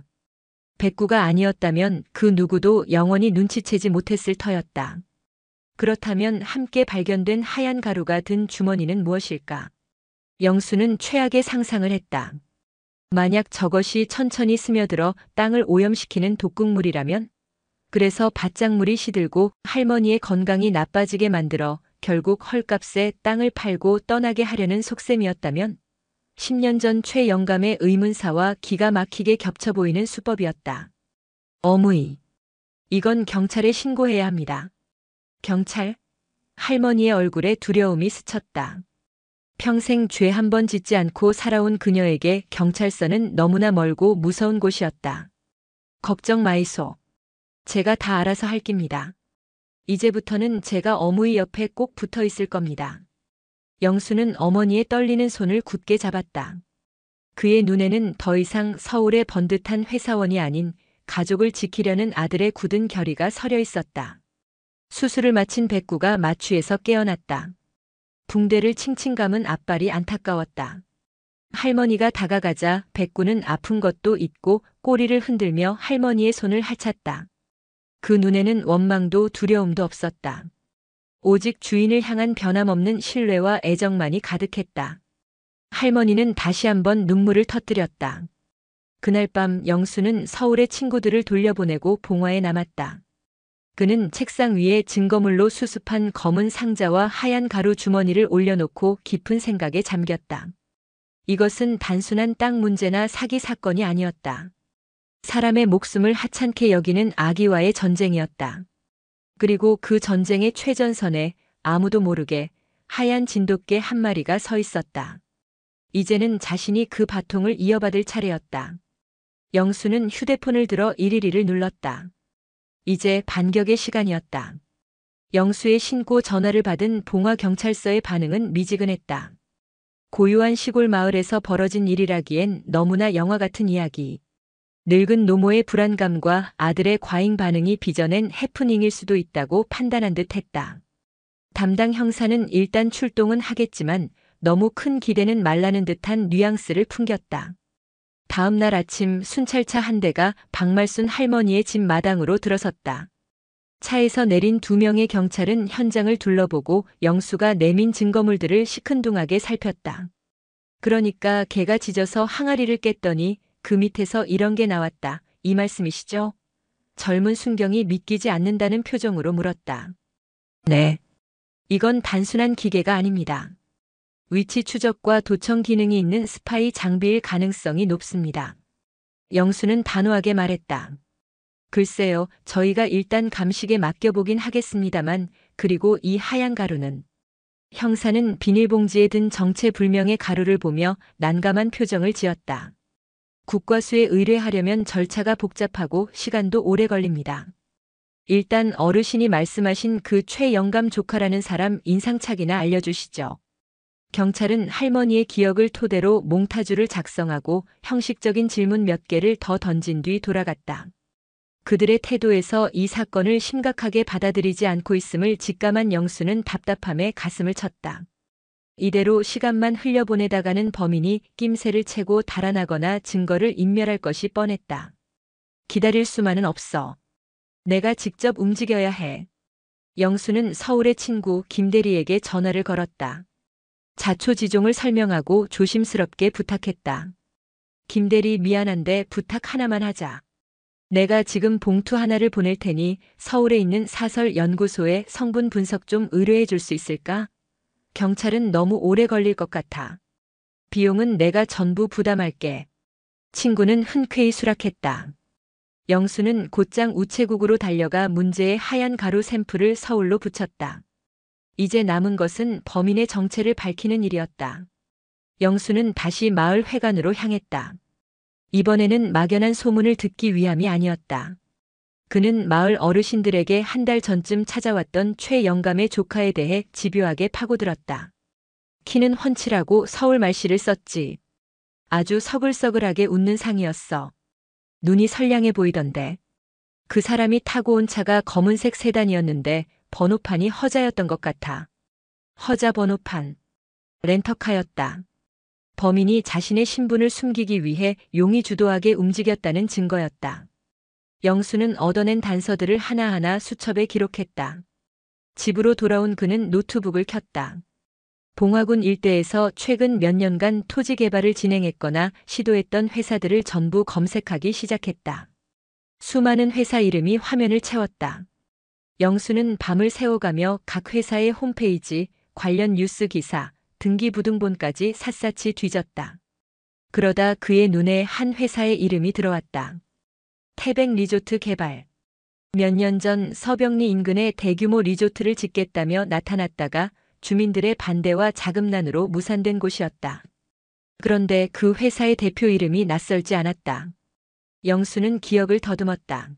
백구가 아니었다면 그 누구도 영원히 눈치채지 못했을 터였다. 그렇다면 함께 발견된 하얀 가루가 든 주머니는 무엇일까? 영수는 최악의 상상을 했다. 만약 저것이 천천히 스며들어 땅을 오염시키는 독극물이라면? 그래서 밭작물이 시들고 할머니의 건강이 나빠지게 만들어 결국 헐값에 땅을 팔고 떠나게 하려는 속셈이었다면? 10년 전 최 영감의 의문사와 기가 막히게 겹쳐 보이는 수법이었다. 어머니, 이건 경찰에 신고해야 합니다. 경찰? 할머니의 얼굴에 두려움이 스쳤다. 평생 죄 한 번 짓지 않고 살아온 그녀에게 경찰서는 너무나 멀고 무서운 곳이었다. 걱정 마이소. 제가 다 알아서 할 깁니다. 이제부터는 제가 어머니 옆에 꼭 붙어 있을 겁니다. 영수는 어머니의 떨리는 손을 굳게 잡았다. 그의 눈에는 더 이상 서울의 번듯한 회사원이 아닌 가족을 지키려는 아들의 굳은 결의가 서려 있었다. 수술을 마친 백구가 마취에서 깨어났다. 붕대를 칭칭 감은 앞발이 안타까웠다. 할머니가 다가가자 백구는 아픈 것도 잊고 꼬리를 흔들며 할머니의 손을 헤찼다. 그 눈에는 원망도 두려움도 없었다. 오직 주인을 향한 변함없는 신뢰와 애정만이 가득했다. 할머니는 다시 한번 눈물을 터뜨렸다. 그날 밤 영수는 서울의 친구들을 돌려보내고 봉화에 남았다. 그는 책상 위에 증거물로 수습한 검은 상자와 하얀 가루 주머니를 올려놓고 깊은 생각에 잠겼다. 이것은 단순한 땅 문제나 사기 사건이 아니었다. 사람의 목숨을 하찮게 여기는 악의와의 전쟁이었다. 그리고 그 전쟁의 최전선에 아무도 모르게 하얀 진돗개 한 마리가 서 있었다. 이제는 자신이 그 바통을 이어받을 차례였다. 영수는 휴대폰을 들어 112를 눌렀다. 이제 반격의 시간이었다. 영수의 신고 전화를 받은 봉화경찰서의 반응은 미지근했다. 고요한 시골 마을에서 벌어진 일이라기엔 너무나 영화 같은 이야기. 늙은 노모의 불안감과 아들의 과잉 반응이 빚어낸 해프닝일 수도 있다고 판단한 듯 했다. 담당 형사는 일단 출동은 하겠지만 너무 큰 기대는 말라는 듯한 뉘앙스를 풍겼다. 다음 날 아침 순찰차 한 대가 박말순 할머니의 집 마당으로 들어섰다. 차에서 내린 2명의 경찰은 현장을 둘러보고 영수가 내민 증거물들을 시큰둥하게 살폈다. 그러니까 개가 짖어서 항아리를 깼더니 그 밑에서 이런 게 나왔다. 이 말씀이시죠? 젊은 순경이 믿기지 않는다는 표정으로 물었다. 네. 이건 단순한 기계가 아닙니다. 위치 추적과 도청 기능이 있는 스파이 장비일 가능성이 높습니다. 영수는 단호하게 말했다. 글쎄요, 저희가 일단 감식에 맡겨보긴 하겠습니다만, 그리고 이 하얀 가루는. 형사는 비닐봉지에 든 정체불명의 가루를 보며 난감한 표정을 지었다. 국과수에 의뢰하려면 절차가 복잡하고 시간도 오래 걸립니다. 일단 어르신이 말씀하신 그 최영감 조카라는 사람 인상착의나 알려주시죠. 경찰은 할머니의 기억을 토대로 몽타주를 작성하고 형식적인 질문 몇 개를 더 던진 뒤 돌아갔다. 그들의 태도에서 이 사건을 심각하게 받아들이지 않고 있음을 직감한 영수는 답답함에 가슴을 쳤다. 이대로 시간만 흘려보내다가는 범인이 낌새를 채고 달아나거나 증거를 인멸할 것이 뻔했다. 기다릴 수만은 없어. 내가 직접 움직여야 해. 영수는 서울의 친구 김대리에게 전화를 걸었다. 자초지종을 설명하고 조심스럽게 부탁했다. 김대리 미안한데 부탁 하나만 하자. 내가 지금 봉투 하나를 보낼 테니 서울에 있는 사설연구소에 성분 분석 좀 의뢰해 줄 수 있을까? 경찰은 너무 오래 걸릴 것 같아. 비용은 내가 전부 부담할게. 친구는 흔쾌히 수락했다. 영수는 곧장 우체국으로 달려가 문제의 하얀 가루 샘플을 서울로 붙였다. 이제 남은 것은 범인의 정체를 밝히는 일이었다. 영수는 다시 마을 회관으로 향했다. 이번에는 막연한 소문을 듣기 위함이 아니었다. 그는 마을 어르신들에게 한 달 전쯤 찾아왔던 최영감의 조카에 대해 집요하게 파고들었다. 키는 훤칠하고 서울 말씨를 썼지. 아주 서글서글하게 웃는 상이었어. 눈이 선량해 보이던데. 그 사람이 타고 온 차가 검은색 세단이었는데 번호판이 허자였던 것 같아. 허자 번호판. 렌터카였다. 범인이 자신의 신분을 숨기기 위해 용의주도하게 움직였다는 증거였다. 영수는 얻어낸 단서들을 하나하나 수첩에 기록했다. 집으로 돌아온 그는 노트북을 켰다. 봉화군 일대에서 최근 몇 년간 토지 개발을 진행했거나 시도했던 회사들을 전부 검색하기 시작했다. 수많은 회사 이름이 화면을 채웠다. 영수는 밤을 새워가며 각 회사의 홈페이지, 관련 뉴스 기사, 등기부등본까지 샅샅이 뒤졌다. 그러다 그의 눈에 한 회사의 이름이 들어왔다. 태백 리조트 개발. 몇 년 전 서병리 인근에 대규모 리조트를 짓겠다며 나타났다가 주민들의 반대와 자금난으로 무산된 곳이었다. 그런데 그 회사의 대표 이름이 낯설지 않았다. 영수는 기억을 더듬었다.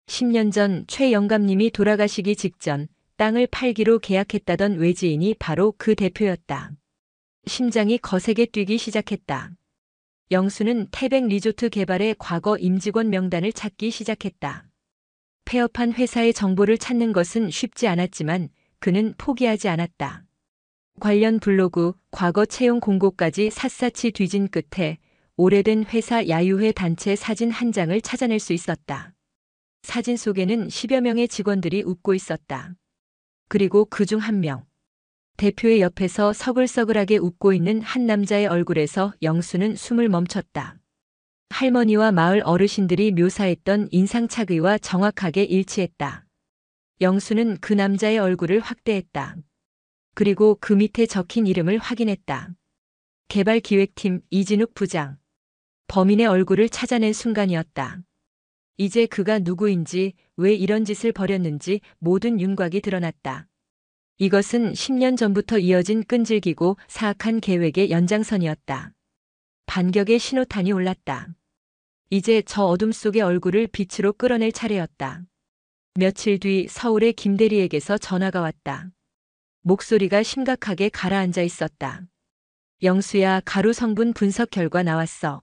10년 전 최영감님이 돌아가시기 직전 땅을 팔기로 계약했다던 외지인이 바로 그 대표였다. 심장이 거세게 뛰기 시작했다. 영수는 태백 리조트 개발의 과거 임직원 명단을 찾기 시작했다. 폐업한 회사의 정보를 찾는 것은 쉽지 않았지만 그는 포기하지 않았다. 관련 블로그, 과거 채용 공고까지 샅샅이 뒤진 끝에 오래된 회사 야유회 단체 사진 한 장을 찾아낼 수 있었다. 사진 속에는 10여 명의 직원들이 웃고 있었다. 그리고 그중 한 명. 대표의 옆에서 서글서글하게 웃고 있는 한 남자의 얼굴에서 영수는 숨을 멈췄다. 할머니와 마을 어르신들이 묘사했던 인상착의와 정확하게 일치했다. 영수는 그 남자의 얼굴을 확대했다. 그리고 그 밑에 적힌 이름을 확인했다. 개발기획팀 이진욱 부장. 범인의 얼굴을 찾아낸 순간이었다. 이제 그가 누구인지, 왜 이런 짓을 벌였는지 모든 윤곽이 드러났다. 이것은 10년 전부터 이어진 끈질기고 사악한 계획의 연장선이었다. 반격의 신호탄이 올랐다. 이제 저 어둠 속의 얼굴을 빛으로 끌어낼 차례였다. 며칠 뒤 서울의 김대리에게서 전화가 왔다. 목소리가 심각하게 가라앉아 있었다. 영수야, 가루 성분 분석 결과 나왔어.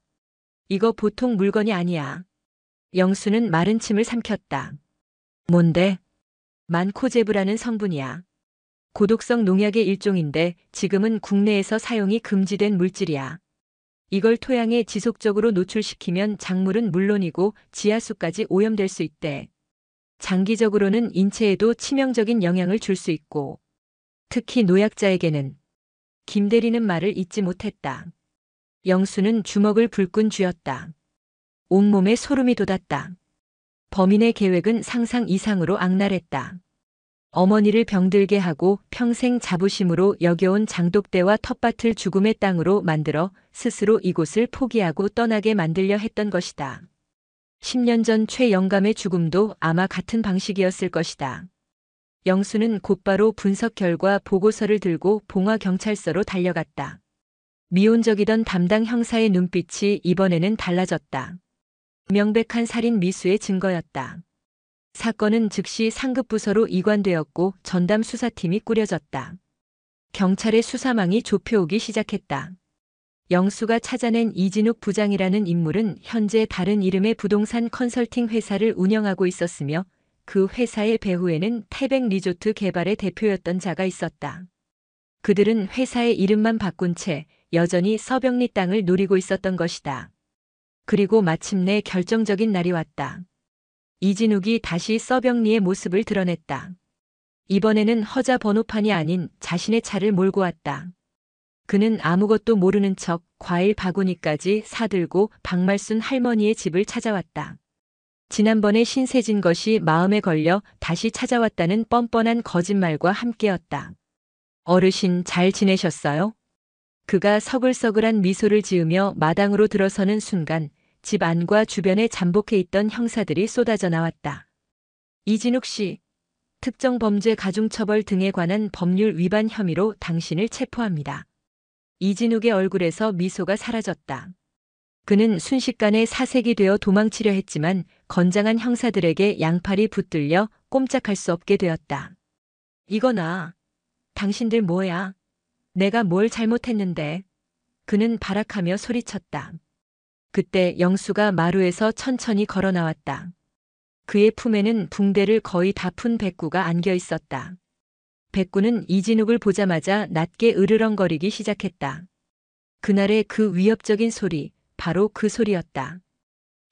이거 보통 물건이 아니야. 영수는 마른 침을 삼켰다. 뭔데? 만코제브라는 성분이야. 고독성 농약의 일종인데 지금은 국내에서 사용이 금지된 물질이야. 이걸 토양에 지속적으로 노출시키면 작물은 물론이고 지하수까지 오염될 수 있대. 장기적으로는 인체에도 치명적인 영향을 줄 수 있고, 특히 노약자에게는. 김 대리는 말을 잇지 못했다. 영수는 주먹을 불끈 쥐었다. 온몸에 소름이 돋았다. 범인의 계획은 상상 이상으로 악랄했다. 어머니를 병들게 하고 평생 자부심으로 여겨온 장독대와 텃밭을 죽음의 땅으로 만들어 스스로 이곳을 포기하고 떠나게 만들려 했던 것이다. 10년 전 최 영감의 죽음도 아마 같은 방식이었을 것이다. 영수는 곧바로 분석 결과 보고서를 들고 봉화경찰서로 달려갔다. 미온적이던 담당 형사의 눈빛이 이번에는 달라졌다. 명백한 살인 미수의 증거였다. 사건은 즉시 상급부서로 이관되었고 전담 수사팀이 꾸려졌다. 경찰의 수사망이 좁혀오기 시작했다. 영수가 찾아낸 이진욱 부장이라는 인물은 현재 다른 이름의 부동산 컨설팅 회사를 운영하고 있었으며 그 회사의 배후에는 태백 리조트 개발의 대표였던 자가 있었다. 그들은 회사의 이름만 바꾼 채 여전히 서병리 땅을 노리고 있었던 것이다. 그리고 마침내 결정적인 날이 왔다. 이진욱이 다시 서병리의 모습을 드러냈다. 이번에는 허자 번호판이 아닌 자신의 차를 몰고 왔다. 그는 아무것도 모르는 척 과일 바구니까지 사들고 박말순 할머니의 집을 찾아왔다. 지난번에 신세진 것이 마음에 걸려 다시 찾아왔다는 뻔뻔한 거짓말과 함께였다. 어르신 잘 지내셨어요? 그가 서글서글한 미소를 지으며 마당으로 들어서는 순간 집 안과 주변에 잠복해 있던 형사들이 쏟아져 나왔다. 이진욱 씨, 특정범죄 가중처벌 등에 관한 법률 위반 혐의로 당신을 체포합니다. 이진욱의 얼굴에서 미소가 사라졌다. 그는 순식간에 사색이 되어 도망치려 했지만 건장한 형사들에게 양팔이 붙들려 꼼짝할 수 없게 되었다. 이거나, 당신들 뭐야? 내가 뭘 잘못했는데? 그는 발악하며 소리쳤다. 그때 영수가 마루에서 천천히 걸어 나왔다. 그의 품에는 붕대를 거의 다 푼 백구가 안겨 있었다. 백구는 이진욱을 보자마자 낮게 으르렁거리기 시작했다. 그날의 그 위협적인 소리, 바로 그 소리였다.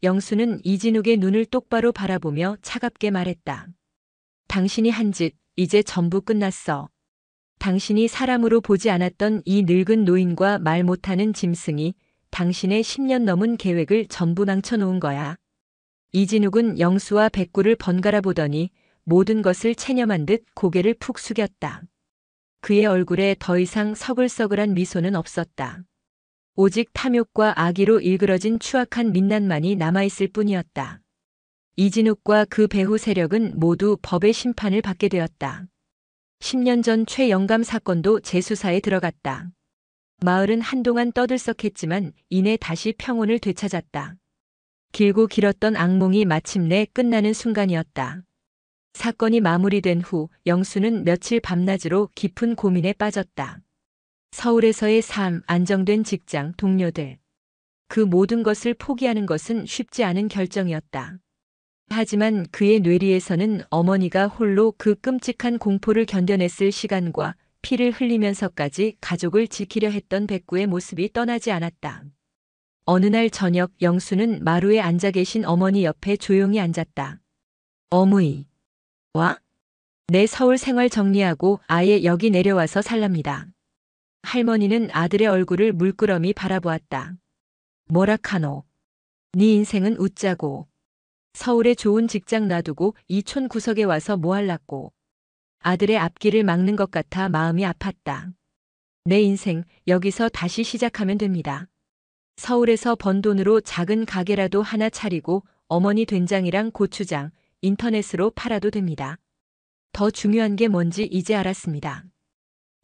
영수는 이진욱의 눈을 똑바로 바라보며 차갑게 말했다. 당신이 한 짓, 이제 전부 끝났어. 당신이 사람으로 보지 않았던 이 늙은 노인과 말 못하는 짐승이 당신의 10년 넘은 계획을 전부 망쳐놓은 거야. 이진욱은 영수와 백구를 번갈아 보더니 모든 것을 체념한 듯 고개를 푹 숙였다. 그의 얼굴에 더 이상 서글서글한 미소는 없었다. 오직 탐욕과 악의로 일그러진 추악한 민낯만이 남아있을 뿐이었다. 이진욱과 그 배후 세력은 모두 법의 심판을 받게 되었다. 10년 전 최 영감 사건도 재수사에 들어갔다. 마을은 한동안 떠들썩했지만 이내 다시 평온을 되찾았다. 길고 길었던 악몽이 마침내 끝나는 순간이었다. 사건이 마무리된 후 영수는 며칠 밤낮으로 깊은 고민에 빠졌다. 서울에서의 삶, 안정된 직장, 동료들. 그 모든 것을 포기하는 것은 쉽지 않은 결정이었다. 하지만 그의 뇌리에서는 어머니가 홀로 그 끔찍한 공포를 견뎌냈을 시간과 피를 흘리면서까지 가족을 지키려 했던 백구의 모습이 떠나지 않았다. 어느 날 저녁 영수는 마루에 앉아 계신 어머니 옆에 조용히 앉았다. 어머니. 와? 내 서울 생활 정리하고 아예 여기 내려와서 살랍니다. 할머니는 아들의 얼굴을 물끄러미 바라보았다. 뭐라카노. 네 인생은 웃자고. 서울에 좋은 직장 놔두고 이 촌 구석에 와서 뭐 할라고. 아들의 앞길을 막는 것 같아 마음이 아팠다. 내 인생 여기서 다시 시작하면 됩니다. 서울에서 번 돈으로 작은 가게라도 하나 차리고 어머니 된장이랑 고추장, 인터넷으로 팔아도 됩니다. 더 중요한 게 뭔지 이제 알았습니다.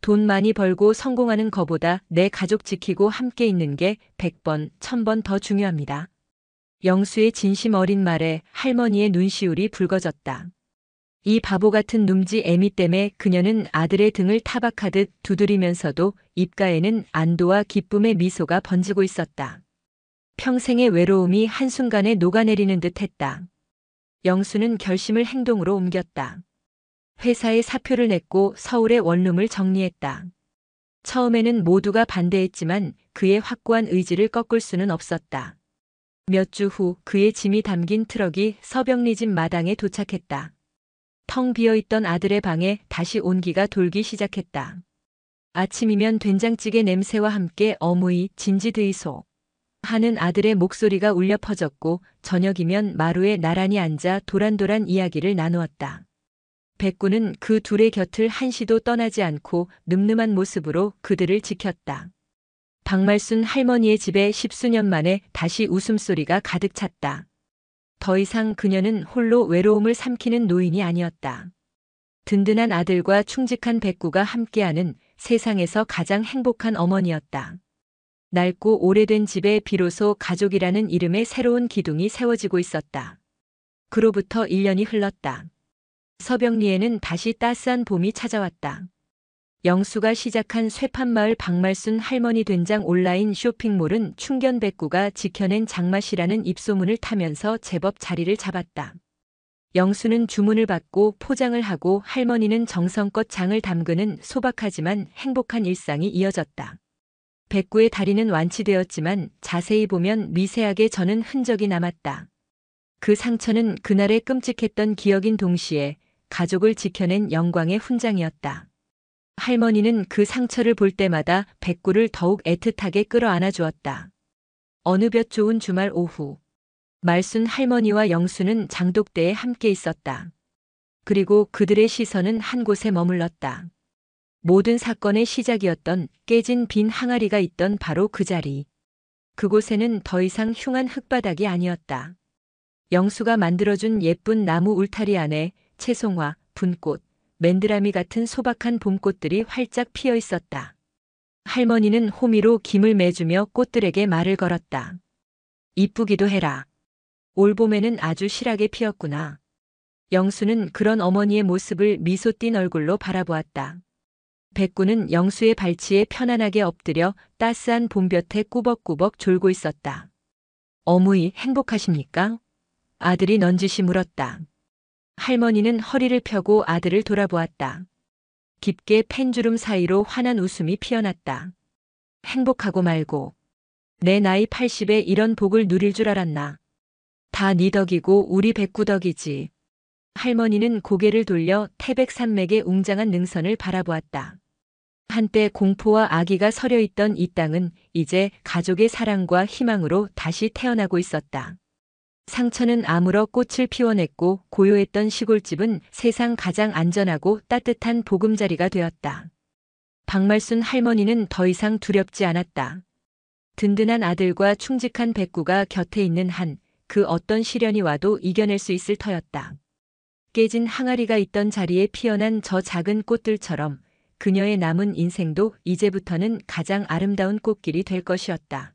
돈 많이 벌고 성공하는 거보다 내 가족 지키고 함께 있는 게 100번, 1000번 더 중요합니다. 영수의 진심 어린 말에 할머니의 눈시울이 붉어졌다. 이 바보 같은 놈지 애미 때문에 그녀는 아들의 등을 타박하듯 두드리면서도 입가에는 안도와 기쁨의 미소가 번지고 있었다. 평생의 외로움이 한순간에 녹아내리는 듯 했다. 영수는 결심을 행동으로 옮겼다. 회사에 사표를 냈고 서울의 원룸을 정리했다. 처음에는 모두가 반대했지만 그의 확고한 의지를 꺾을 수는 없었다. 몇 주 후 그의 짐이 담긴 트럭이 서병리 집 마당에 도착했다. 텅 비어있던 아들의 방에 다시 온기가 돌기 시작했다. 아침이면 된장찌개 냄새와 함께 어무이 진지드이소 하는 아들의 목소리가 울려 퍼졌고 저녁이면 마루에 나란히 앉아 도란도란 이야기를 나누었다. 백구는 그 둘의 곁을 한시도 떠나지 않고 늠름한 모습으로 그들을 지켰다. 박말순 할머니의 집에 10수년 만에 다시 웃음소리가 가득 찼다. 더 이상 그녀는 홀로 외로움을 삼키는 노인이 아니었다. 든든한 아들과 충직한 백구가 함께하는 세상에서 가장 행복한 어머니였다. 낡고 오래된 집에 비로소 가족이라는 이름의 새로운 기둥이 세워지고 있었다. 그로부터 1년이 흘렀다. 서병리에는 다시 따스한 봄이 찾아왔다. 영수가 시작한 쇠판마을 박말순 할머니 된장 온라인 쇼핑몰은 충견백구가 지켜낸 장맛이라는 입소문을 타면서 제법 자리를 잡았다. 영수는 주문을 받고 포장을 하고 할머니는 정성껏 장을 담그는 소박하지만 행복한 일상이 이어졌다. 백구의 다리는 완치되었지만 자세히 보면 미세하게 저는 흔적이 남았다. 그 상처는 그날의 끔찍했던 기억인 동시에 가족을 지켜낸 영광의 훈장이었다. 할머니는 그 상처를 볼 때마다 백구를 더욱 애틋하게 끌어안아 주었다. 어느 볕 좋은 주말 오후, 말순 할머니와 영수는 장독대에 함께 있었다. 그리고 그들의 시선은 한 곳에 머물렀다. 모든 사건의 시작이었던 깨진 빈 항아리가 있던 바로 그 자리. 그곳에는 더 이상 흉한 흙바닥이 아니었다. 영수가 만들어준 예쁜 나무 울타리 안에 채송화, 분꽃, 맨드라미 같은 소박한 봄꽃들이 활짝 피어 있었다. 할머니는 호미로 김을 매주며 꽃들에게 말을 걸었다. 이쁘기도 해라. 올 봄에는 아주 실하게 피었구나. 영수는 그런 어머니의 모습을 미소 띤 얼굴로 바라보았다. 백구는 영수의 발치에 편안하게 엎드려 따스한 봄볕에 꾸벅꾸벅 졸고 있었다. 어무이 행복하십니까? 아들이 넌지시 물었다. 할머니는 허리를 펴고 아들을 돌아보았다. 깊게 펜주름 사이로 환한 웃음이 피어났다. 행복하고 말고. 내 나이 80에 이런 복을 누릴 줄 알았나. 다 네 덕이고 우리 백구 덕이지. 할머니는 고개를 돌려 태백산맥의 웅장한 능선을 바라보았다. 한때 공포와 아기가 서려 있던 이 땅은 이제 가족의 사랑과 희망으로 다시 태어나고 있었다. 상처는 아물어 꽃을 피워냈고 고요했던 시골집은 세상 가장 안전하고 따뜻한 보금자리가 되었다. 박말순 할머니는 더 이상 두렵지 않았다. 든든한 아들과 충직한 백구가 곁에 있는 한 그 어떤 시련이 와도 이겨낼 수 있을 터였다. 깨진 항아리가 있던 자리에 피어난 저 작은 꽃들처럼 그녀의 남은 인생도 이제부터는 가장 아름다운 꽃길이 될 것이었다.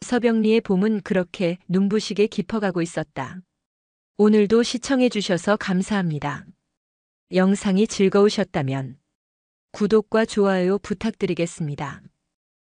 서병리의 봄은 그렇게 눈부시게 깊어가고 있었다. 오늘도 시청해 주셔서 감사합니다. 영상이 즐거우셨다면 구독과 좋아요 부탁드리겠습니다.